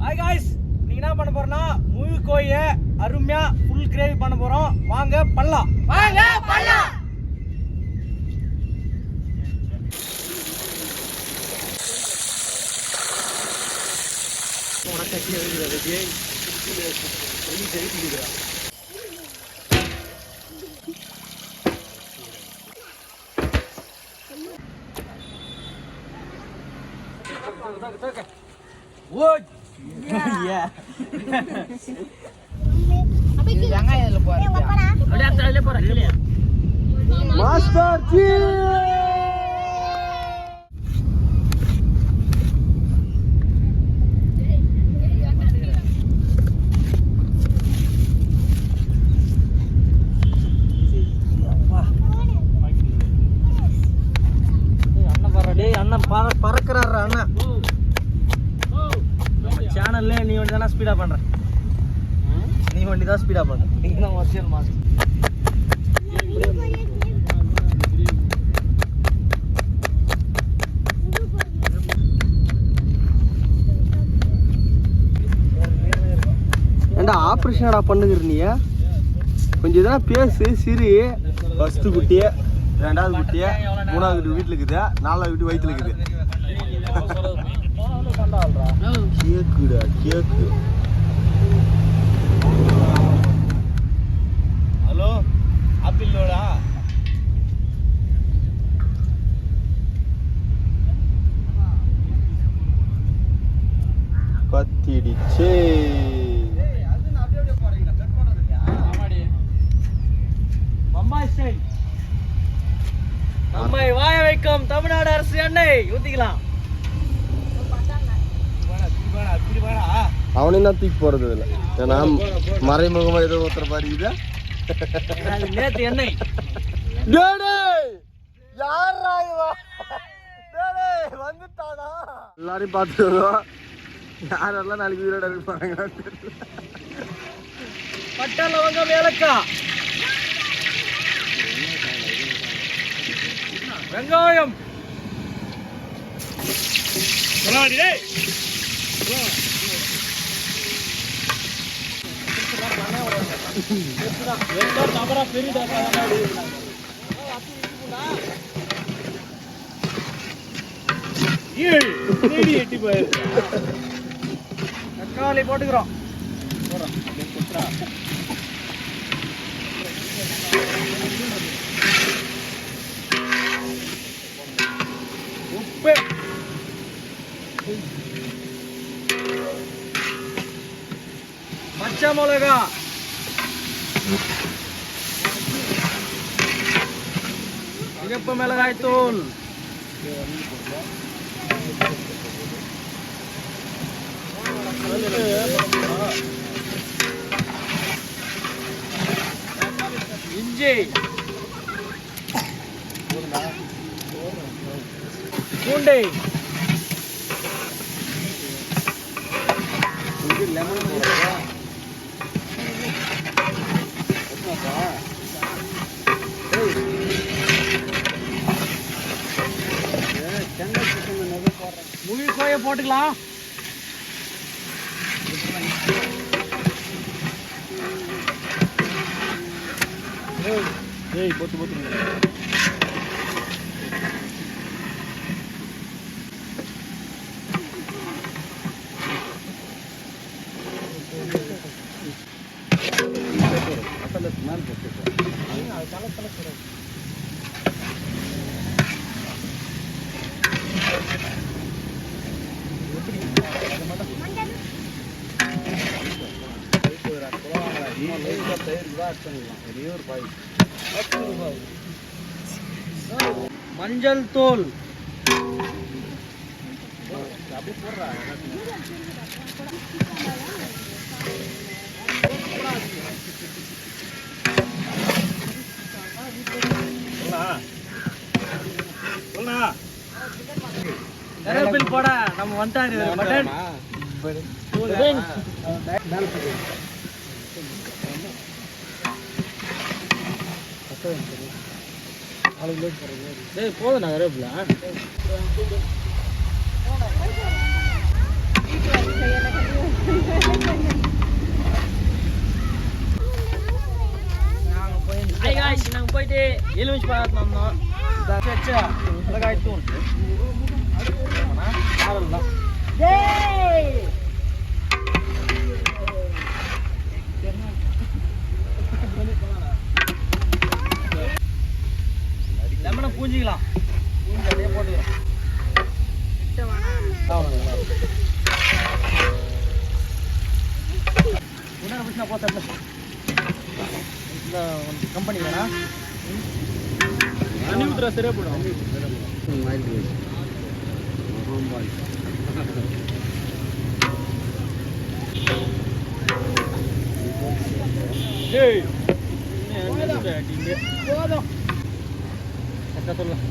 Hi guys, நீங்க என்ன பண்ண போறோம்னா முழு கோழிய அருமையா ஃபுல் கிரேவி பண்ண போறோம். வாங்க பண்ணலாம். மாஸ்டர் ஜி அண்ணன் பறக்கிறாரு. அண்ணா நம்ம சேனல்ல நீ வண்டி தானே ஸ்பீடா பண்ற, நீ வண்டி தான் ஸ்பீடா பண்ற. நீங்க தான் ஒரிஜினல் மாஸ்டர். ஏண்டா ஆப்ரேஷன்டா பண்ணுகிற நீ? கொஞ்சம் இதெல்லாம் பேசு. சிரி ஃபர்ஸ்ட் குட்டியே, ரெண்டாவது குட்டியே, மூணாவது வீட்டுல இருக்குது, நாலாவது வீட்டு வயிற்றுல இருக்குது. கேக்குடா கேக்கு. ஹலோ ஆப்பிளோடா? கத்திடிச்சே. நம்மை வாய வைக்கும் தமிழ்நாடு அரசு எண்ணெய் ஊத்திக்கலாம். அவனே தான் தூக்கி போறது இல்லை, ஏன்னா மறைமுகமா ஏதோ ஒருத்தர் பாரு. இது நேத்து எண்ணெய் வந்துட்டானா? எல்லாரையும் பார்த்துருவோம். யாரெல்லாம் நாளைக்கு உயிரோட இருப்பாங்க. பட்டை லவங்கம் ஏலக்காய் வெங்காயம் தக்காளி போட்டுக்கிறோம். உப்பு, பச்சை மிளகா, சிகப்பு மிளகாய் தூள், இஞ்சி, பூண்டு, லெமன் முழு கோய போட்டுக்கலாம். போட்டு போட்டு மஞ்சள் தூள், கருவேப்பிலை போட நம்ம வந்துட்டாரு மட்டன். டேய் போதும் நான் கருவேப்பில நாங்கள் போயிட்டு எலுமிச்சு பழம் வந்தோம் மிளகாய் தூள் லெமனை பூஞ்சிக்கலாம் பூஞ்சி அப்படியே போட்டுக்கலாம் உடனே பிரச்சனை போத்த கம்பெனி வேணா தண்ணி ஊற்றுறா சரியா போடும் போதும் கரெக்டாக சொல்லலாம்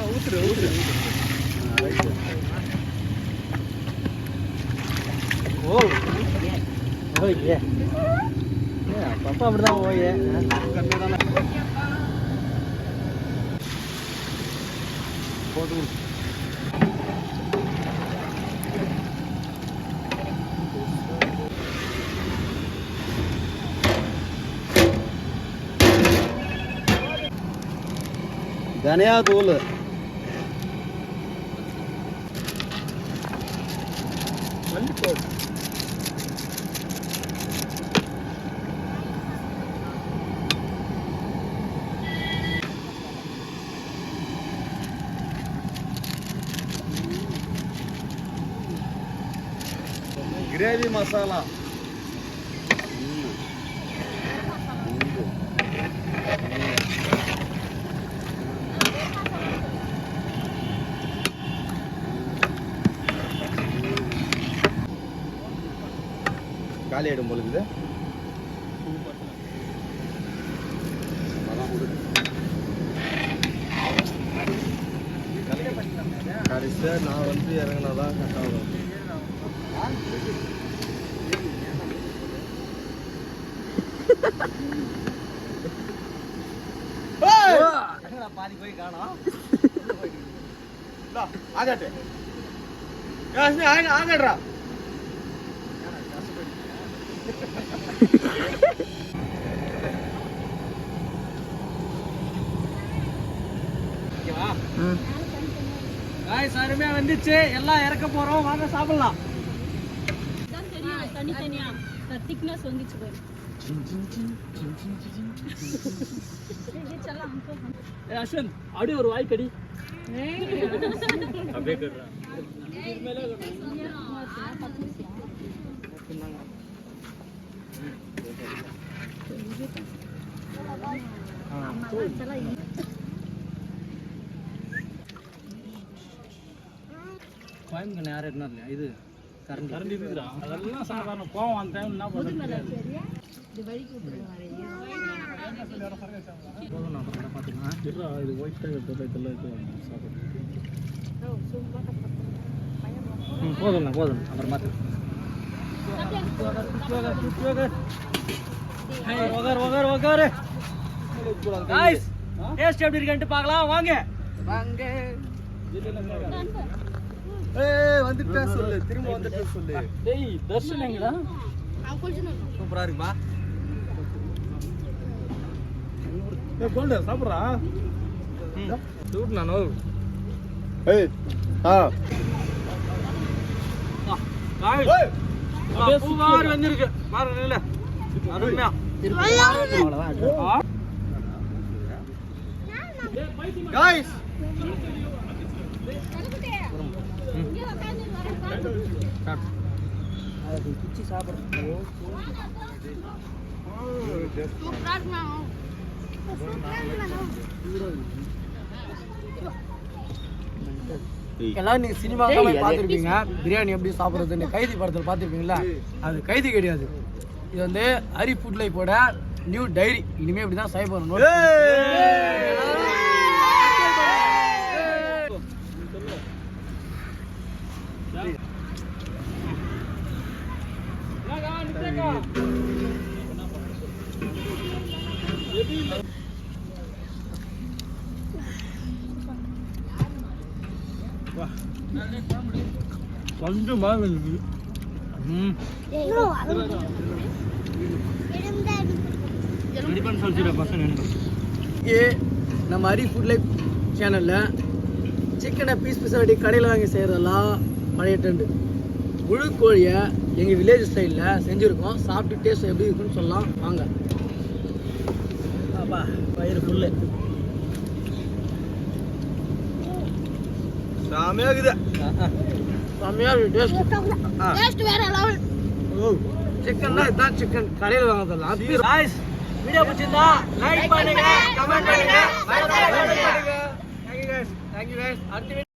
ஊத்துரு ஊத்துரு ஓ ஓகே அப்பா அப்படிதான் ஓகே போட்டு தனியா தூள் மல்லிப்பூ கிரேவி மசாலா காலி ஆயிடும் போல இருக்குது கடைசியாக நான் வந்து இறங்கினாதான் கரெக்டாக வரும் பாதி போய் காணோம் ஆகாட்டு ஆகாடுறா சாருமே வந்துச்சு எல்லாம் இறக்க போறோம் வாங்க சாப்பிடலாம் தனித்தனியா திக்னஸ் வந்துச்சு பாரு அஸ்வந்த் அப்படியே ஒரு வாய் கடி அப்படியே கடுறா கோயம்புக்கு யாரும் என்ன இது கரண்ட் கரண்ட் இருக்குதா அதெல்லாம் சாதாரண கோவம் அந்த டைம் என்ன பண்ணுறது இது ஒயிட் போதும்ண்ணா போதும் அப்புறம் மாற்று டேஸ்ட் எப்படி இருக்குன்ட்டு பார்க்கலாம் வாங்க வாங்க வந்துட்டா சொல்லு திரும்ப வந்துட்டு சொல்லு டேய் தர்ஷன் எங்கடா சூப்பரா இருக்குமா ஏய் கோல்ட் சாப்பிடுறா சூட் நானோ ஏய் காய் அப்படியே சுமார் வந்திருக்கு பாருங்க இல்ல அருமையா guys குச்சி சாப்பிடுறோம் எல்லாம் நீங்க சினிமாவில் பார்த்துருப்பீங்க பிரியாணி எப்படி சாப்பிட்றதுன்னு கைதி படத்தில் பார்த்துருப்பீங்களா அது கைதி கிடையாது இது வந்து ஹரி ஃபுட் லைஃபோட நியூ டைரி இனிமேல் இப்படி தான் செய்ய போகிறோம் கொஞ்சம் மாதிரி இருக்குது. நம்ம ஹரி ஃபுட் லைஃப் சேனலில் சிக்கனை பீஸ் பீஸாக வெட்டி கடையில் வாங்கி செய்கிறதெல்லாம் பழைய ட்ரெண்டு. முழு கோழியை எங்கள் வில்லேஜ் ஸ்டைலில் செஞ்சுருக்கோம். சாப்பிட்டு டேஸ்ட் எப்படி இருக்குன்னு சொல்லலாம் வாங்க. அப்பா பயிர் ஃபுல்லு செமையாக இருக்குது. செம்மையாக இருக்குது டேஸ்ட். சிக்கன்னா இதுதான் சிக்கன் கடையில் வாங்குறதெல்லாம். வீடியோ பிடிச்சிருந்தா லைக் பண்ணுங்க, கமெண்ட் பண்ணுங்க, தேங்க்யூ கைஸ். அடுத்த